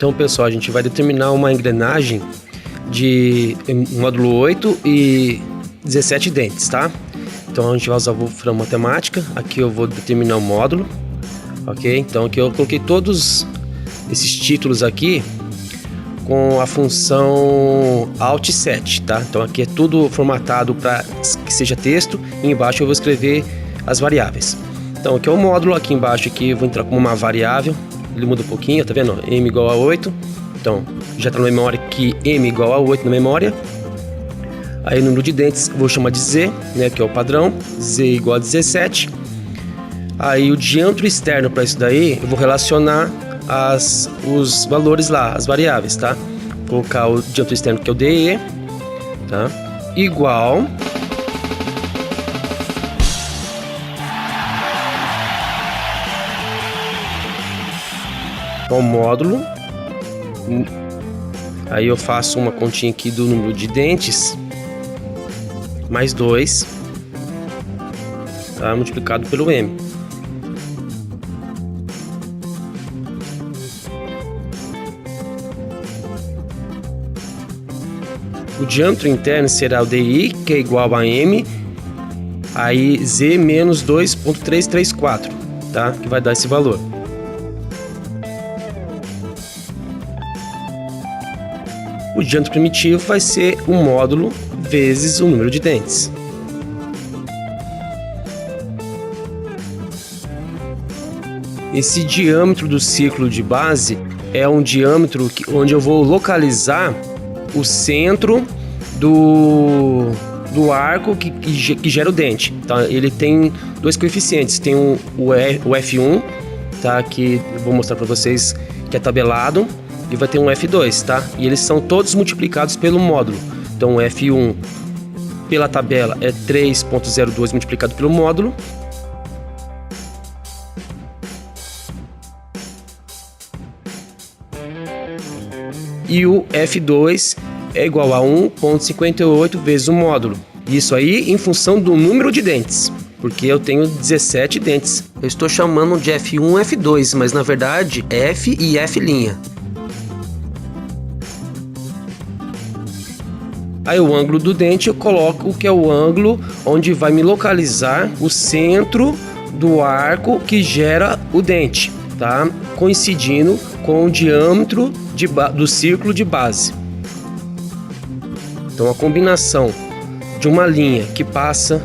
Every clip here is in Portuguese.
Então, pessoal, a gente vai determinar uma engrenagem de módulo 8 e 17 dentes, tá? Então a gente vai usar o Wolfram Matemática. Aqui eu vou determinar o módulo, ok? Então aqui eu coloquei todos esses títulos aqui com a função Alt 7, tá? Então aqui é tudo formatado para que seja texto, e embaixo eu vou escrever as variáveis. Então aqui é o módulo, aqui embaixo aqui eu vou entrar como uma variável, ele muda um pouquinho, tá vendo? M igual a 8, então já está na memória que M igual a 8 na memória. Aí o número de dentes eu vou chamar de Z, né, que é o padrão, Z igual a 17. Aí o diâmetro externo para isso daí eu vou relacionar os valores lá, as variáveis, tá? Vou colocar o diâmetro externo que é o DE, tá? Igual ao módulo. Aí eu faço uma continha aqui do número de dentes mais 2, tá? Multiplicado pelo M. O diâmetro interno será o DI, que é igual a M, aí Z menos 2.334, tá? Que vai dar esse valor. O diâmetro primitivo vai ser o módulo vezes o número de dentes. Esse diâmetro do círculo de base é um diâmetro onde eu vou localizar o centro do arco que gera o dente. Tá? Ele tem dois coeficientes, tem o F1, tá? Que eu vou mostrar para vocês, que é tabelado, e vai ter um F2, tá? E eles são todos multiplicados pelo módulo. Então o F1 pela tabela é 3.02 multiplicado pelo módulo. E o F2 é igual a 1.58 vezes o módulo. Isso aí em função do número de dentes, porque eu tenho 17 dentes. Eu estou chamando de F1 e F2, mas na verdade F e F'. Aí o ângulo do dente eu coloco o que é o ângulo onde vai me localizar o centro do arco que gera o dente, tá? Coincidindo com o diâmetro do círculo de base. Então a combinação de uma linha que passa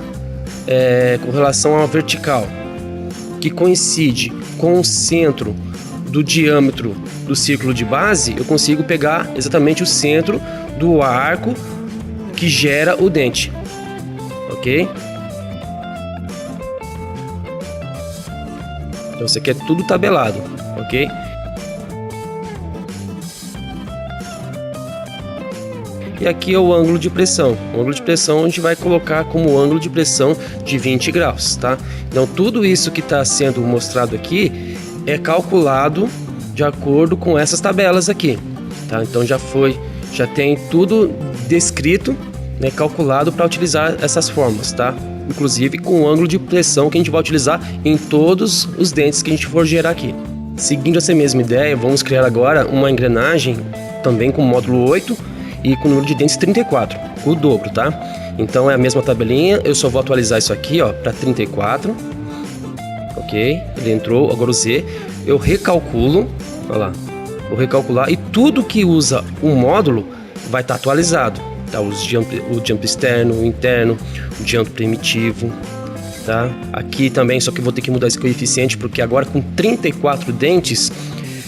com relação à vertical, que coincide com o centro do diâmetro do círculo de base, eu consigo pegar exatamente o centro do arco que gera o dente, ok? Então isso aqui é tudo tabelado, ok? E aqui é o ângulo de pressão. O ângulo de pressão a gente vai colocar como ângulo de pressão de 20 graus, tá? Então tudo isso que está sendo mostrado aqui é calculado de acordo com essas tabelas aqui, tá? Então já tem tudo descrito, né, calculado para utilizar essas formas, tá? Inclusive com o ângulo de pressão que a gente vai utilizar em todos os dentes que a gente for gerar aqui. Seguindo essa mesma ideia, vamos criar agora uma engrenagem também com módulo 8 e com o número de dentes 34, o dobro, tá? Então é a mesma tabelinha, eu só vou atualizar isso aqui, ó, para 34. Ok, ele entrou, agora o Z, eu recalculo, olha lá, vou recalcular, e tudo que usa um módulo vai estar atualizado, tá? O diâmetro externo, o interno, o diâmetro primitivo, tá? Aqui também, só que eu vou ter que mudar esse coeficiente, porque agora com 34 dentes,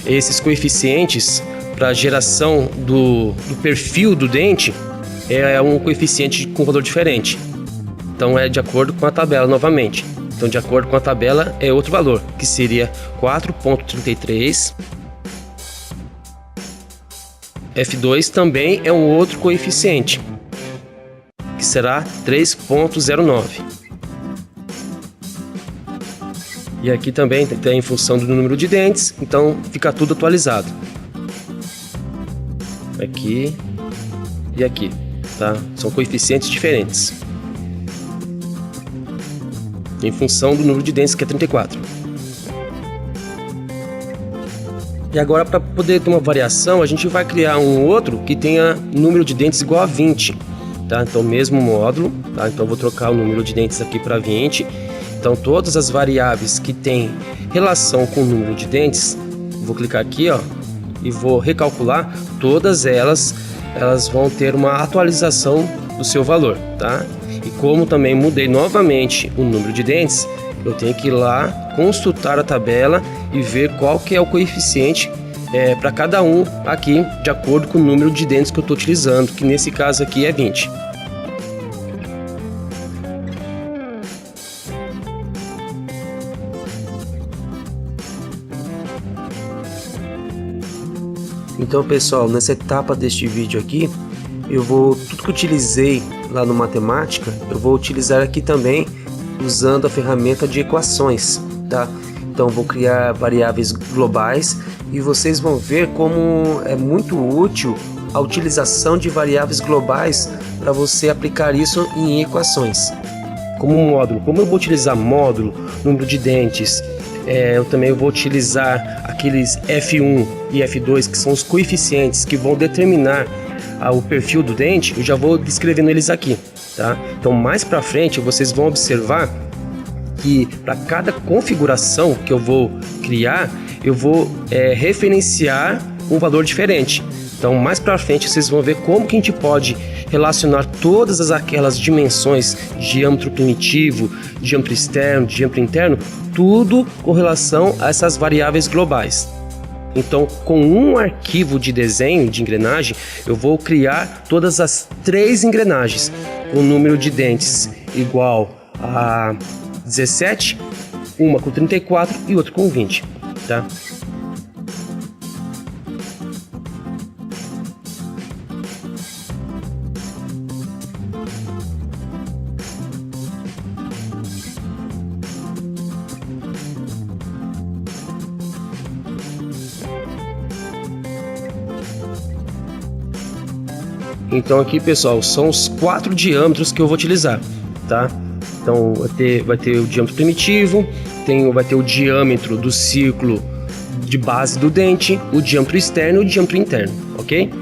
esses coeficientes para geração do perfil do dente é um coeficiente com valor diferente. Então é de acordo com a tabela novamente. Então de acordo com a tabela é outro valor, que seria 4.33. F2 também é um outro coeficiente, que será 3.09. E aqui também tem em função do número de dentes, então fica tudo atualizado. Aqui e aqui, tá? São coeficientes diferentes em função do número de dentes, que é 34. E agora, para poder ter uma variação, a gente vai criar um outro que tenha número de dentes igual a 20, tá? Então, mesmo módulo, tá? Então, vou trocar o número de dentes aqui para 20. Então, todas as variáveis que têm relação com o número de dentes, vou clicar aqui, ó, e vou recalcular. Todas elas vão ter uma atualização do seu valor, tá? E como também mudei novamente o número de dentes, eu tenho que ir lá consultar a tabela e ver qual que é o coeficiente para cada um aqui, de acordo com o número de dentes que eu estou utilizando, que nesse caso aqui é 20. Então, pessoal, nessa etapa deste vídeo aqui, tudo que eu utilizei lá no Matemática, eu vou utilizar aqui também usando a ferramenta de equações, tá? Então, vou criar variáveis globais e vocês vão ver como é muito útil a utilização de variáveis globais para você aplicar isso em equações. Como módulo, como eu vou utilizar módulo, número de dentes, eu também vou utilizar aqueles F1 e F2, que são os coeficientes que vão determinar o perfil do dente, eu já vou descrevendo eles aqui, tá? Então, mais para frente, vocês vão observar que para cada configuração que eu vou criar, eu vou referenciar um valor diferente. Então, mais para frente, vocês vão ver como que a gente pode relacionar todas aquelas dimensões, diâmetro primitivo, diâmetro externo, diâmetro interno, tudo com relação a essas variáveis globais. Então, com um arquivo de desenho de engrenagem, eu vou criar todas as 3 engrenagens, com o número de dentes igual a 17, uma com 34 e outra com 20, tá? Então aqui, pessoal, são os 4 diâmetros que eu vou utilizar, tá? Então vai ter o diâmetro primitivo, vai ter o diâmetro do círculo de base do dente, o diâmetro externo e o diâmetro interno, ok?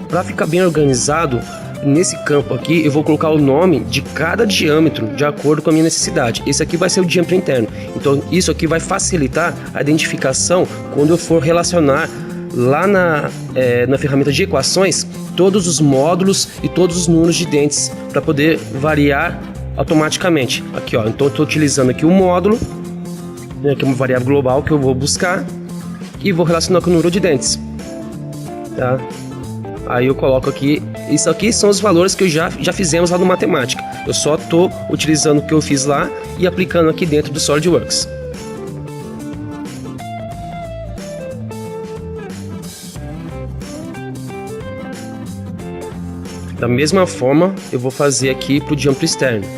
Para ficar bem organizado, nesse campo aqui eu vou colocar o nome de cada diâmetro de acordo com a minha necessidade. Esse aqui vai ser o diâmetro interno. Então isso aqui vai facilitar a identificação quando eu for relacionar lá na ferramenta de equações todos os módulos e todos os números de dentes para poder variar automaticamente. Aqui, ó, então eu estou utilizando aqui o módulo, né, que é uma variável global que eu vou buscar e vou relacionar com o número de dentes, tá? Aí eu coloco aqui, isso aqui são os valores que eu já fizemos lá no Matemática. Eu só estou utilizando o que eu fiz lá e aplicando aqui dentro do SolidWorks. Da mesma forma, eu vou fazer aqui para o diâmetro externo.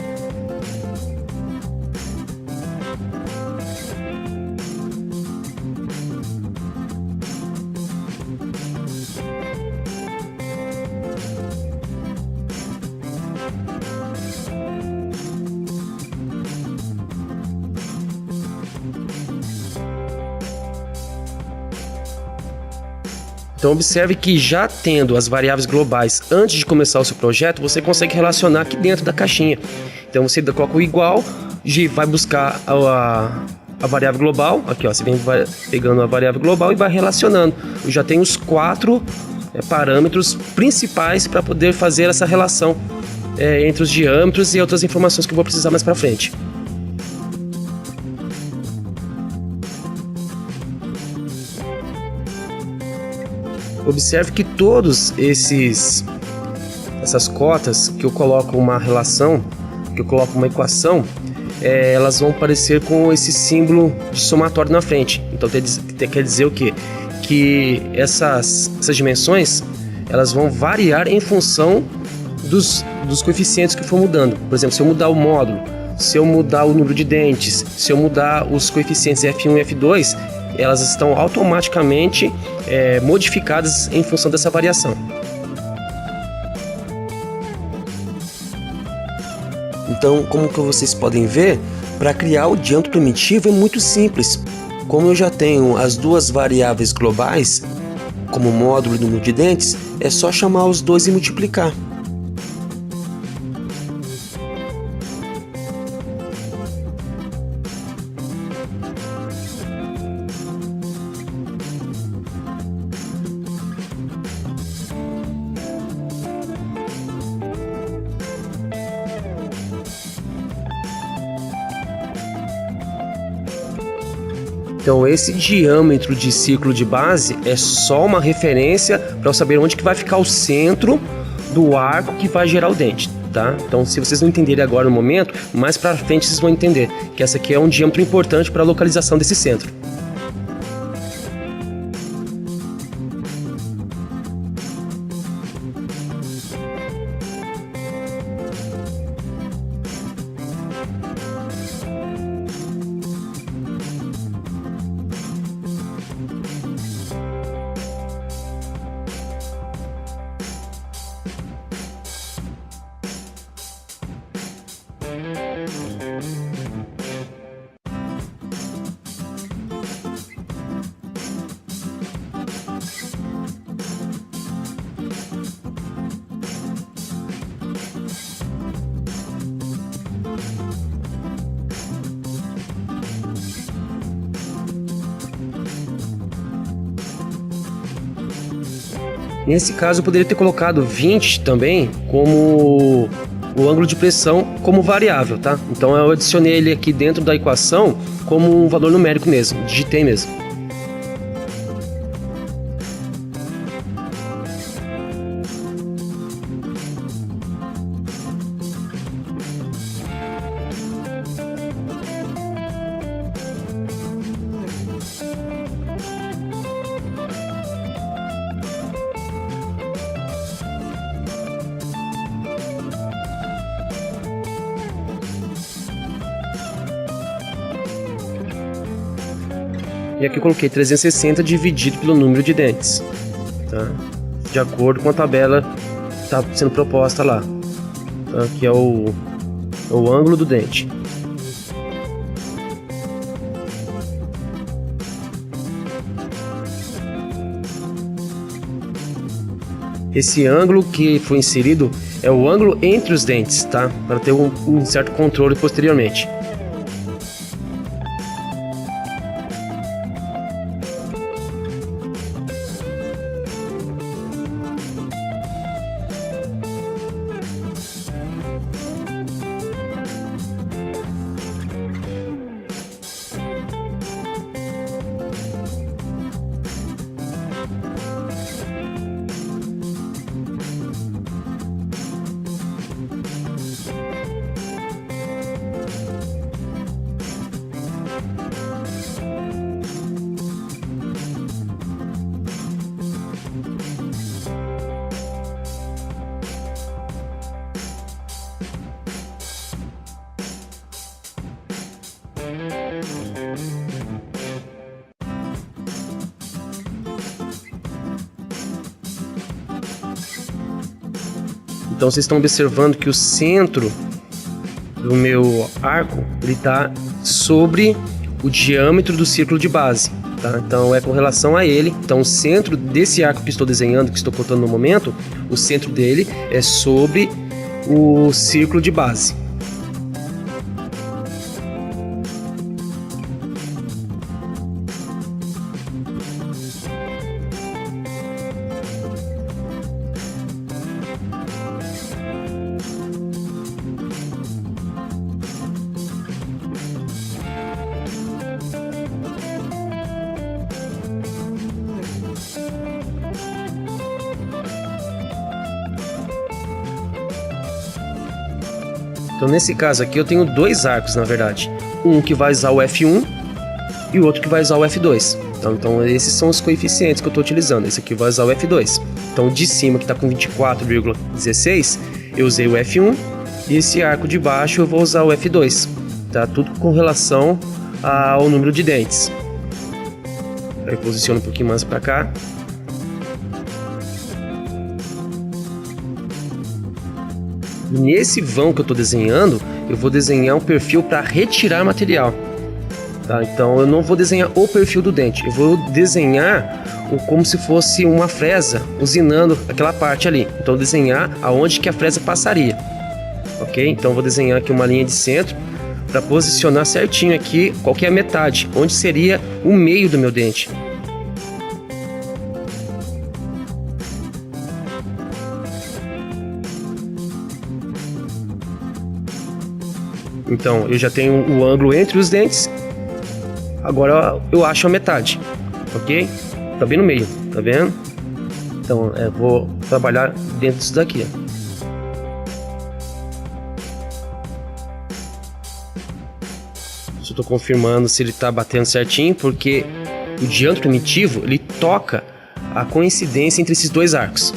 Então observe que já tendo as variáveis globais antes de começar o seu projeto, você consegue relacionar aqui dentro da caixinha. Então você coloca o igual, vai buscar a variável global, aqui ó, você vem pegando a variável global e vai relacionando. Eu já tenho os 4 parâmetros principais para poder fazer essa relação entre os diâmetros e outras informações que eu vou precisar mais para frente. Observe que todos essas cotas que eu coloco uma relação, que eu coloco uma equação, elas vão aparecer com esse símbolo de somatório na frente. Então quer dizer o quê? Que essas dimensões elas vão variar em função dos coeficientes que for mudando. Por exemplo, se eu mudar o módulo, se eu mudar o número de dentes, se eu mudar os coeficientes F1 e F2, elas estão automaticamente modificadas em função dessa variação. Então, como que vocês podem ver, para criar o diâmetro primitivo é muito simples. Como eu já tenho as duas variáveis globais, como módulo e número de dentes, é só chamar os dois e multiplicar. Então esse diâmetro de círculo de base é só uma referência para eu saber onde que vai ficar o centro do arco que vai gerar o dente, tá? Então se vocês não entenderem agora no momento, mais para frente vocês vão entender que essa aqui é um diâmetro importante para a localização desse centro. Nesse caso eu poderia ter colocado 20 também como o ângulo de pressão como variável, tá? Então eu adicionei ele aqui dentro da equação como um valor numérico mesmo, digitei mesmo. E aqui eu coloquei 360 dividido pelo número de dentes, tá? De acordo com a tabela que está sendo proposta lá. Tá? Aqui é o ângulo do dente. Esse ângulo que foi inserido é o ângulo entre os dentes, tá? Para ter um certo controle posteriormente. Então vocês estão observando que o centro do meu arco ele está sobre o diâmetro do círculo de base, tá? Então é com relação a ele. Então o centro desse arco que estou desenhando, que estou cortando no momento, o centro dele é sobre o círculo de base. Então nesse caso aqui eu tenho dois arcos, na verdade. Um que vai usar o F1 e o outro que vai usar o F2. Então esses são os coeficientes que eu estou utilizando. Esse aqui vai usar o F2. Então de cima que está com 24,16, eu usei o F1 E esse arco de baixo eu vou usar o F2, tá? Tudo com relação ao número de dentes. Aí posiciono um pouquinho mais para cá. Nesse vão que eu estou desenhando, eu vou desenhar um perfil para retirar material. Tá? Então eu não vou desenhar o perfil do dente, eu vou desenhar como se fosse uma fresa usinando aquela parte ali. Então eu vou desenhar aonde que a fresa passaria. Ok? Então eu vou desenhar aqui uma linha de centro para posicionar certinho aqui qual que é a metade, onde seria o meio do meu dente. Então eu já tenho o ângulo entre os dentes. Agora eu acho a metade, ok? Tá bem no meio, tá vendo? Então eu vou trabalhar dentro disso daqui. Só tô confirmando se ele tá batendo certinho, porque o diâmetro primitivo ele toca a coincidência entre esses dois arcos.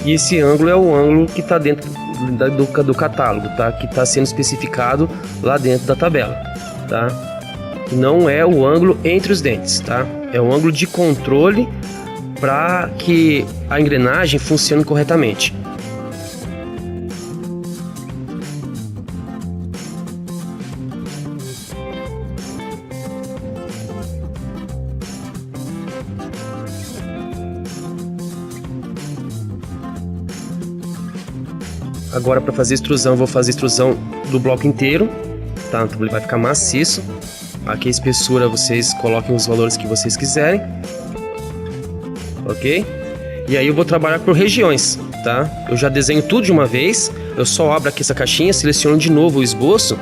E esse ângulo é o ângulo que está dentro do catálogo, tá? Que está sendo especificado lá dentro da tabela, tá? Não é o ângulo entre os dentes, tá? É o ângulo de controle para que a engrenagem funcione corretamente. Agora, para fazer extrusão, eu vou fazer extrusão do bloco inteiro, tá? Então ele vai ficar maciço. Aqui a espessura vocês coloquem os valores que vocês quiserem, ok? E aí eu vou trabalhar por regiões, tá? Eu já desenho tudo de uma vez. Eu só abro aqui essa caixinha, seleciono de novo o esboço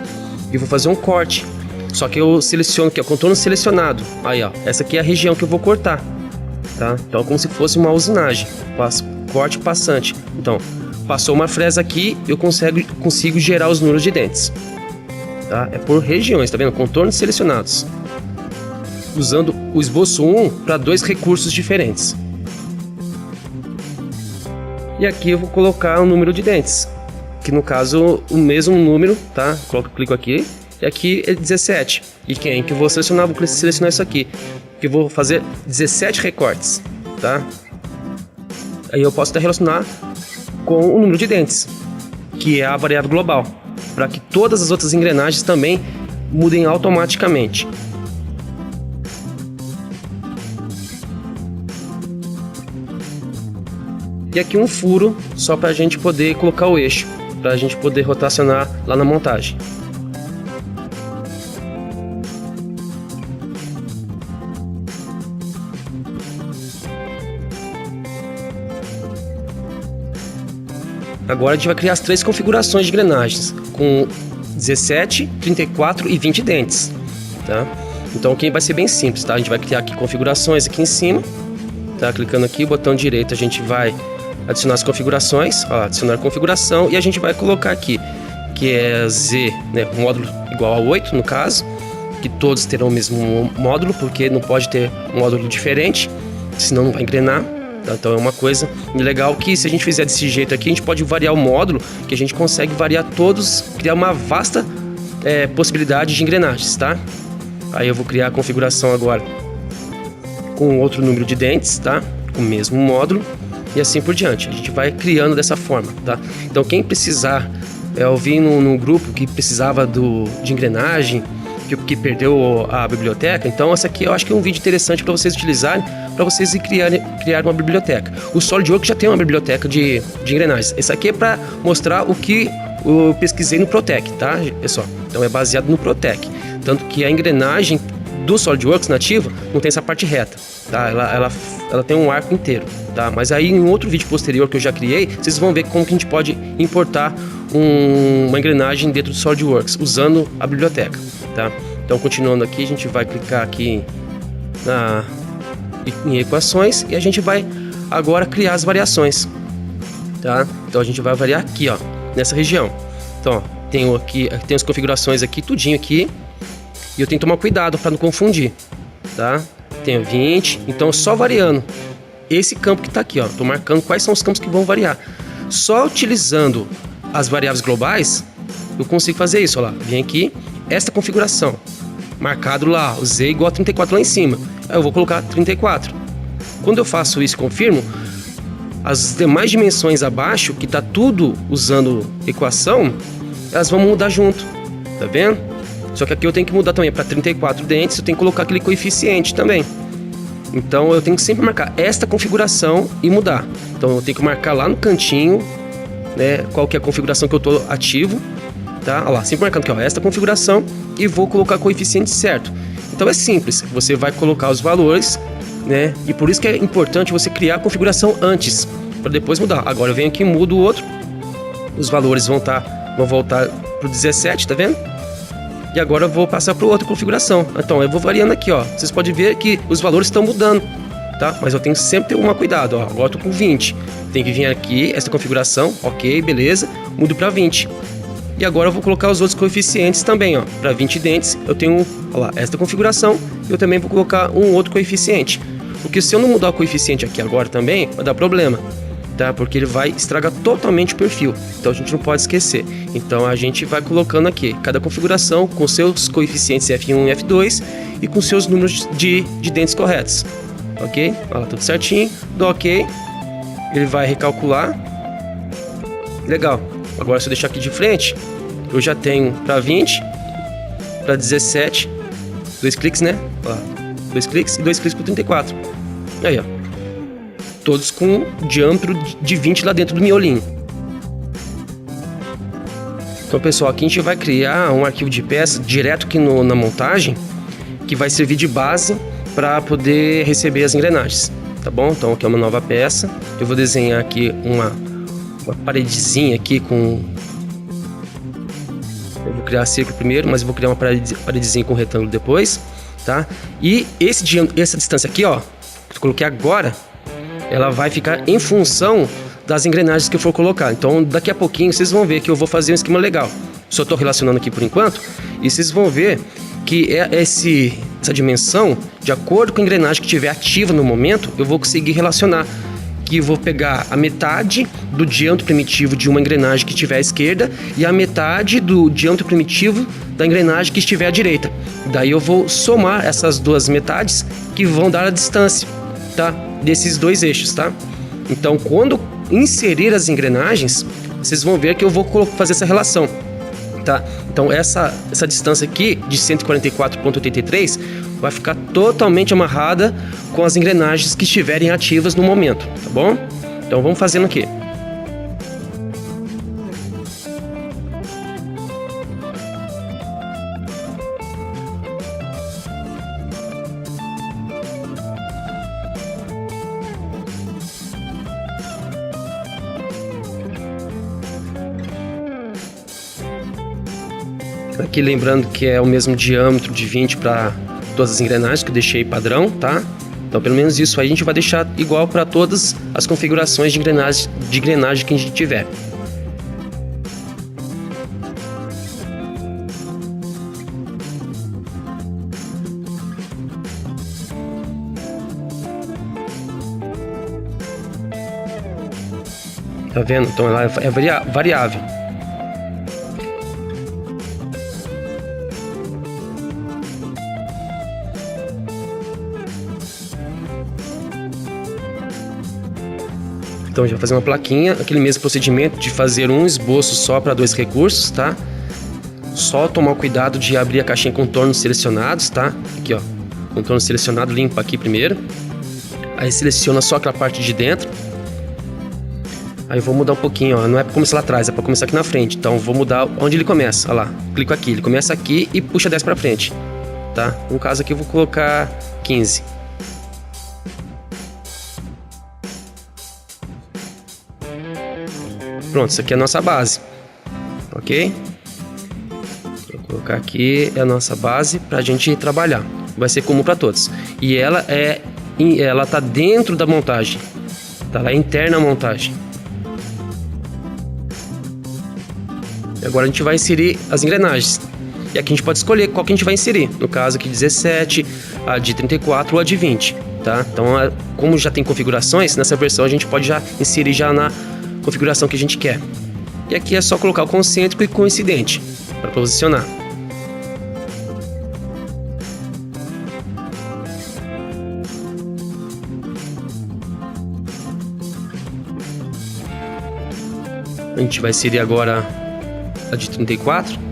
e vou fazer um corte. Só que eu seleciono aqui, ó, contorno selecionado. Aí, ó, essa aqui é a região que eu vou cortar, tá? Então é como se fosse uma usinagem. Passo corte passante. Então passou uma fresa aqui, eu consigo gerar os números de dentes. Tá? É por regiões, tá vendo? Contornos selecionados. Usando o esboço 1 para dois recursos diferentes. E aqui eu vou colocar o número de dentes. Que no caso, o mesmo número, tá? Clico aqui. E aqui é 17. E quem que eu vou selecionar? Vou selecionar isso aqui. Que eu vou fazer 17 recortes, tá? Aí eu posso até relacionar com o número de dentes, que é a variável global, para que todas as outras engrenagens também mudem automaticamente. E aqui um furo só para a gente poder colocar o eixo, para a gente poder rotacionar lá na montagem. Agora a gente vai criar as três configurações de engrenagens, com 17, 34 e 20 dentes, tá? Então aqui vai ser bem simples, tá? A gente vai criar aqui configurações aqui em cima, tá? Clicando aqui, botão direito, a gente vai adicionar as configurações, ó, adicionar configuração, e a gente vai colocar aqui, que é Z, né, módulo igual a 8 no caso, que todos terão o mesmo módulo, porque não pode ter um módulo diferente, senão não vai engrenar. Então é uma coisa legal que se a gente fizer desse jeito aqui, a gente pode variar o módulo, que a gente consegue variar todos, criar uma vasta possibilidade de engrenagens, tá? Aí eu vou criar a configuração agora com outro número de dentes, tá? Com o mesmo módulo e assim por diante. A gente vai criando dessa forma, tá? Então quem precisar, eu vi no grupo que precisava de engrenagem, que perdeu a biblioteca, então essa aqui eu acho que é um vídeo interessante para vocês utilizarem, para vocês criar uma biblioteca. O SolidWorks já tem uma biblioteca de engrenagens. Esse aqui é para mostrar o que eu pesquisei no Protec, tá, pessoal? Então é baseado no Protec. Tanto que a engrenagem do SolidWorks nativa não tem essa parte reta, tá? Ela tem um arco inteiro, tá? Mas aí em outro vídeo posterior que eu já criei, vocês vão ver como que a gente pode importar uma engrenagem dentro do SolidWorks usando a biblioteca, tá? Então continuando aqui, a gente vai clicar aqui em equações e a gente vai agora criar as variações, tá? Então a gente vai variar aqui, ó, nessa região. Então, ó, tem as configurações aqui, tudinho aqui. E eu tenho que tomar cuidado para não confundir, tá? Tenho 20, então só variando esse campo que está aqui, ó. Tô marcando quais são os campos que vão variar. Só utilizando as variáveis globais, eu consigo fazer isso, ó lá. Vem aqui, esta configuração, marcado lá, o Z igual a 34 lá em cima. Aí eu vou colocar 34. Quando eu faço isso e confirmo, as demais dimensões abaixo, que está tudo usando equação, elas vão mudar junto, tá vendo? Só que aqui eu tenho que mudar também para 34 dentes, eu tenho que colocar aquele coeficiente também. Então eu tenho que sempre marcar esta configuração e mudar. Então eu tenho que marcar lá no cantinho, né, qual que é a configuração que eu estou ativo, tá? Olha lá, sempre marcando aqui, ó, esta configuração e vou colocar o coeficiente certo. Então é simples, você vai colocar os valores, né? E por isso que é importante você criar a configuração antes, para depois mudar. Agora eu venho aqui e mudo o outro, os valores vão voltar para o 17, tá vendo? E agora eu vou passar para outra configuração. Então eu vou variando aqui, ó. Vocês podem ver que os valores estão mudando, tá? Mas eu tenho que sempre ter cuidado, ó. Agora eu tô com 20. Tem que vir aqui, essa configuração, ok, beleza. Mudo para 20. E agora eu vou colocar os outros coeficientes também, ó. Para 20 dentes, eu tenho, ó lá, esta configuração. Eu também vou colocar um outro coeficiente. Porque se eu não mudar o coeficiente aqui agora também, vai dar problema, tá? Porque ele vai estragar totalmente o perfil. Então a gente não pode esquecer. Então a gente vai colocando aqui cada configuração com seus coeficientes F1 e F2 e com seus números de dentes corretos. Ok? Olha lá, tudo certinho. Dou ok. Ele vai recalcular. Legal. Agora se eu deixar aqui de frente, eu já tenho para 20, para 17, 2 cliques, né? Olha lá, 2 cliques e 2 cliques para 34. Aí, ó. Todos com diâmetro de 20 lá dentro do miolinho. Então, pessoal, aqui a gente vai criar um arquivo de peça direto aqui na montagem, que vai servir de base para poder receber as engrenagens, tá bom? Então, aqui é uma nova peça. Eu vou desenhar aqui uma paredezinha aqui com... Eu vou criar círculo primeiro, mas eu vou criar uma paredezinha com retângulo depois, tá? E essa distância aqui, ó, que eu coloquei agora, ela vai ficar em função das engrenagens que eu for colocar. Então daqui a pouquinho vocês vão ver que eu vou fazer um esquema legal. Só estou relacionando aqui por enquanto. E vocês vão ver que essa dimensão, de acordo com a engrenagem que estiver ativa no momento, eu vou conseguir relacionar. Que eu vou pegar a metade do diâmetro primitivo de uma engrenagem que estiver à esquerda e a metade do diâmetro primitivo da engrenagem que estiver à direita. Daí eu vou somar essas duas metades que vão dar a distância, tá? Desses dois eixos, tá? Então, quando inserir as engrenagens, vocês vão ver que eu vou fazer essa relação, tá? Então, essa distância aqui de 144,83 vai ficar totalmente amarrada com as engrenagens que estiverem ativas no momento, tá bom? Então, vamos fazendo aqui. Aqui lembrando que é o mesmo diâmetro de 20 para todas as engrenagens que eu deixei padrão, tá? Então pelo menos isso aí a gente vai deixar igual para todas as configurações de engrenagem que a gente tiver. Tá vendo? Então ela é variável. Então a gente vai fazer uma plaquinha, aquele mesmo procedimento de fazer um esboço só para 2 recursos, tá? Só tomar cuidado de abrir a caixinha com contornos selecionados, tá? Aqui, ó, contorno selecionado, limpa aqui primeiro. Aí seleciona só aquela parte de dentro. Aí eu vou mudar um pouquinho, ó. Não é pra começar lá atrás, é pra começar aqui na frente. Então vou mudar onde ele começa, ó lá. Clico aqui, ele começa aqui e puxa 10 pra frente, tá? No caso aqui eu vou colocar 15. Pronto, isso aqui é a nossa base, ok? Vou colocar aqui, é a nossa base pra gente trabalhar. Vai ser comum pra todos. E ela tá dentro da montagem, tá? Ela é interna à montagem. E agora a gente vai inserir as engrenagens. E aqui a gente pode escolher qual que a gente vai inserir. No caso aqui 17, a de 34 ou a de 20, tá? Então, como já tem configurações, nessa versão a gente pode já inserir já na configuração que a gente quer. E aqui é só colocar o concêntrico e coincidente para posicionar. A gente vai inserir agora a de 34.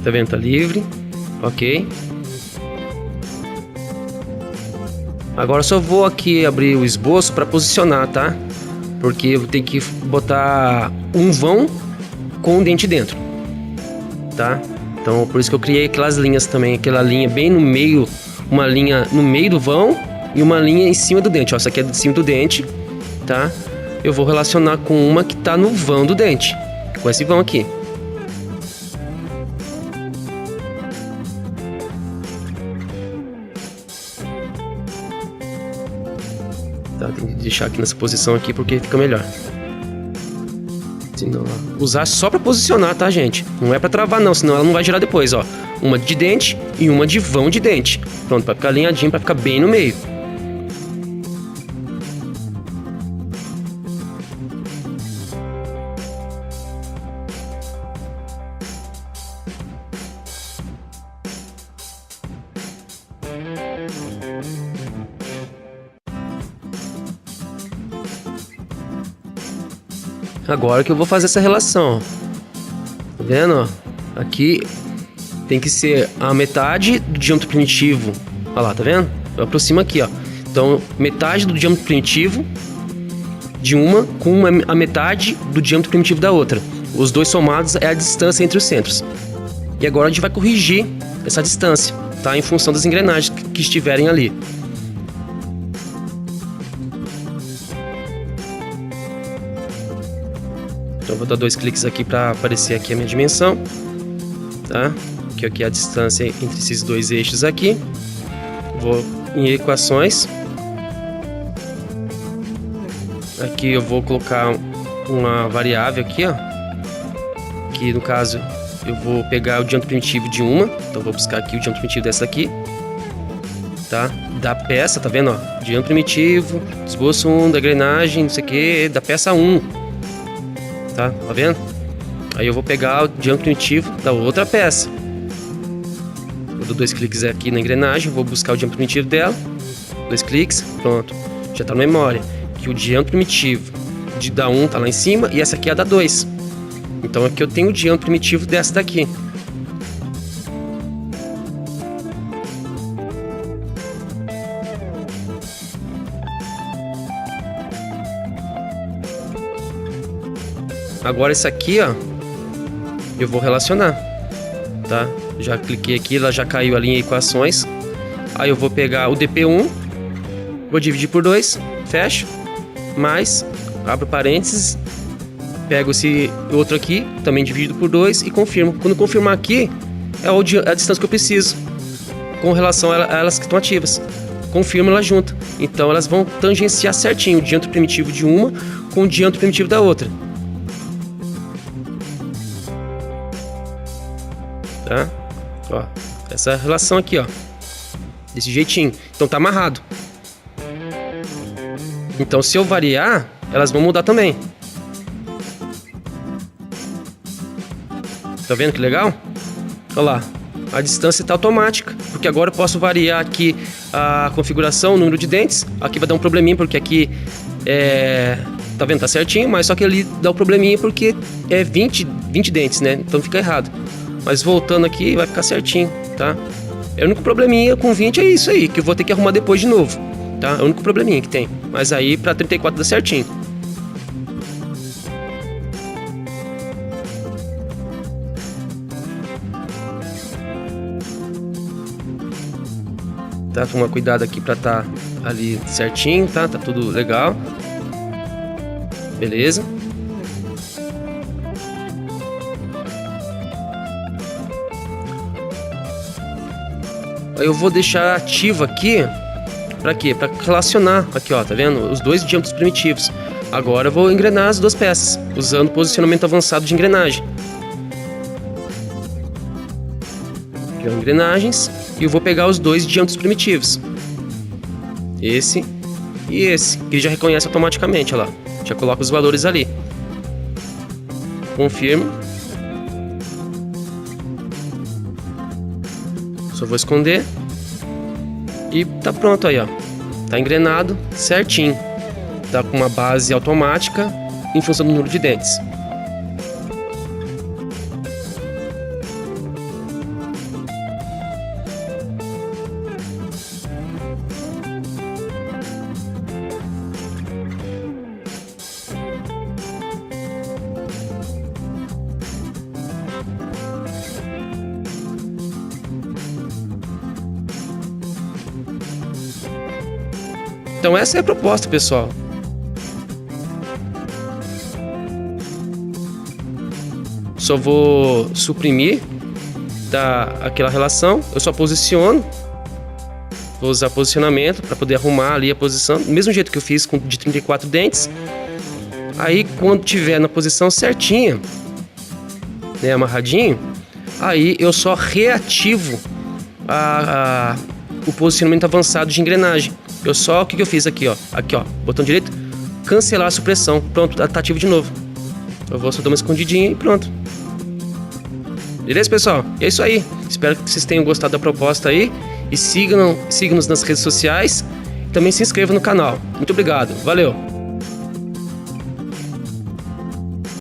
Tá vendo? Tá livre. Ok. Agora só vou aqui abrir o esboço para posicionar, tá? Porque eu tenho que botar um vão com um dente dentro, tá? Então por isso que eu criei aquelas linhas também, aquela linha bem no meio, uma linha no meio do vão e uma linha em cima do dente. Ó, essa aqui é de cima do dente, tá? Eu vou relacionar com uma que tá no vão do dente, com esse vão aqui. Tá, tem que deixar aqui nessa posição aqui porque fica melhor. Senão, usar só para posicionar, tá, gente? Não é para travar não, senão ela não vai girar depois, ó. Uma de dente e uma de vão de dente. Pronto, para ficar alinhadinho, para ficar bem no meio. Agora que eu vou fazer essa relação, tá vendo? Aqui tem que ser a metade do diâmetro primitivo. Olha lá, tá vendo? Eu aproximo aqui, ó. Então, metade do diâmetro primitivo de uma com a metade do diâmetro primitivo da outra. Os dois somados é a distância entre os centros. E agora a gente vai corrigir essa distância, tá? Em função das engrenagens que estiverem ali. Então eu vou dar 2 cliques aqui para aparecer aqui a minha dimensão, tá? Que aqui é a distância entre esses dois eixos aqui. Vou em equações. Aqui eu vou colocar uma variável aqui, ó. Que no caso eu vou pegar o diâmetro primitivo de uma. Então vou buscar aqui o diâmetro primitivo dessa aqui, tá? Da peça, tá vendo, ó? Diâmetro primitivo, esboço 1 da engrenagem, não sei o que, da peça 1. Tá vendo? Aí eu vou pegar o diâmetro primitivo da outra peça. Eu dou 2 cliques aqui na engrenagem, vou buscar o diâmetro primitivo dela. 2 cliques, pronto. Já tá na memória. Que o diâmetro primitivo da 1 tá lá em cima e essa aqui é a da 2. Então aqui eu tenho o diâmetro primitivo dessa daqui. Agora esse aqui, ó, eu vou relacionar, tá? Já cliquei aqui, ela já caiu ali em equações. Aí eu vou pegar o DP1, vou dividir por 2, fecho, mais, abro parênteses, pego esse outro aqui, também divido por 2 e confirmo. Quando confirmar aqui, é a distância que eu preciso, com relação a elas que estão ativas. Confirmo ela junto. Então elas vão tangenciar certinho o diâmetro primitivo de uma com o diâmetro primitivo da outra. Tá? Ó, essa relação aqui, ó, desse jeitinho. Então tá amarrado. Então se eu variar, elas vão mudar também. Tá vendo que legal? Olha lá, a distância está automática, porque agora eu posso variar aqui a configuração, o número de dentes. Aqui vai dar um probleminha, porque aqui tá vendo? Tá certinho, mas só que ali dá um probleminha porque é 20 dentes, né? Então fica errado. Mas voltando aqui vai ficar certinho, tá? O único probleminha com 20 é isso aí, que eu vou ter que arrumar depois de novo, tá? É o único probleminha que tem. Mas aí para 34 dá certinho. Tá? Tomar cuidado aqui para tá ali certinho, tá? Tá tudo legal. Beleza. Eu vou deixar ativo aqui. Para quê? Para relacionar aqui, ó, tá vendo? Os dois diâmetros primitivos. Agora eu vou engrenar as duas peças usando posicionamento avançado de engrenagem. Aqui, ó, engrenagens. E eu vou pegar os dois diâmetros primitivos. Esse e esse, que ele já reconhece automaticamente, olha lá. Já coloca os valores ali. Confirmo. Só vou esconder. E tá pronto aí, ó. Tá engrenado certinho. Tá com uma base automática em função do número de dentes. Então essa é a proposta, pessoal. Só vou suprimir aquela relação. Eu só posiciono. Vou usar posicionamento para poder arrumar ali a posição. Do mesmo jeito que eu fiz com de 34 dentes. Aí quando tiver na posição certinha, né, amarradinho, aí eu só reativo o posicionamento avançado de engrenagem. O que eu fiz aqui, ó, botão direito, cancelar a supressão, pronto, tá ativo de novo. Eu vou só dar uma escondidinha e pronto. Beleza, pessoal? E é isso aí, espero que vocês tenham gostado da proposta aí, e sigam-nos nas redes sociais, e também se inscrevam no canal. Muito obrigado, valeu!